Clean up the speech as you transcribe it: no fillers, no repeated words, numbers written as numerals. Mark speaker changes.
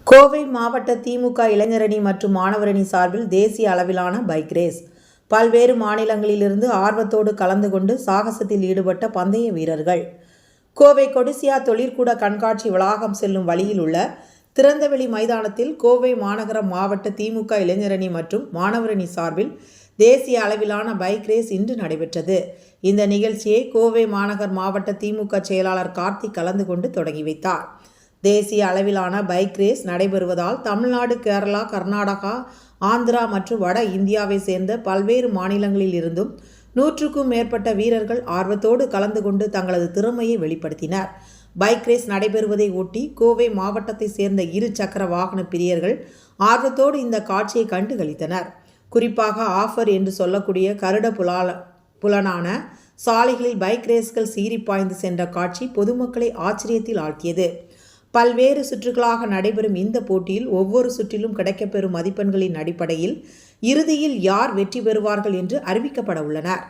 Speaker 1: கோவை மாவட்ட திமுக இளைஞரணி மற்றும் மாணவரணி சார்பில் தேசிய அளவிலான பைக் ரேஸ். பல்வேறு மாநிலங்களிலிருந்து ஆர்வத்தோடு கலந்து கொண்டு சாகசத்தில் ஈடுபட்ட பந்தய வீரர்கள். கோவை கொடிசியா தொழிற்கூட கண்காட்சி வளாகம் செல்லும் வழியில் உள்ள திறந்தவெளி மைதானத்தில் கோவை மாநகர மாவட்ட திமுக இளைஞரணி மற்றும் மாணவரணி சார்பில் தேசிய அளவிலான பைக் ரேஸ் இன்று நடைபெற்றது. இந்த நிகழ்ச்சியை கோவை மாநகர் மாவட்ட திமுக செயலாளர் கார்த்திக் கலந்து கொண்டு தொடங்கி வைத்தார். தேசிய அளவிலான பைக் ரேஸ் நடைபெறுவதால் தமிழ்நாடு, கேரளா, கர்நாடகா, ஆந்திரா மற்றும் வட இந்தியாவை சேர்ந்த பல்வேறு மாநிலங்களில் இருந்தும் 100க்கும் மேற்பட்ட வீரர்கள் ஆர்வத்தோடு கலந்து கொண்டு தங்களது திறமையை வெளிப்படுத்தினர். பைக் ரேஸ் நடைபெறுவதை ஒட்டி கோவை மாவட்டத்தை சேர்ந்த 2 சக்கர வாகன பிரியர்கள் ஆர்வத்தோடு இந்த காட்சியை கண்டு களித்தனர். குறிப்பாக ஆஃபர் என்று சொல்லக்கூடிய கருட புலனான சாலைகளில் பைக் ரேஸ்கள் சீறி பாய்ந்து சென்ற காட்சி பொதுமக்களை ஆச்சரியத்தில் ஆழ்த்தியது. பல்வேறு சுற்றுகளாக நடைபெறும் இந்த போட்டியில் ஒவ்வொரு சுற்றிலும் கிடைக்கப்பெறும் மதிப்பெண்களின் அடிப்படையில் இறுதியில் யார் வெற்றி பெறுவார்கள் என்று அறிவிக்கப்பட உள்ளனர்.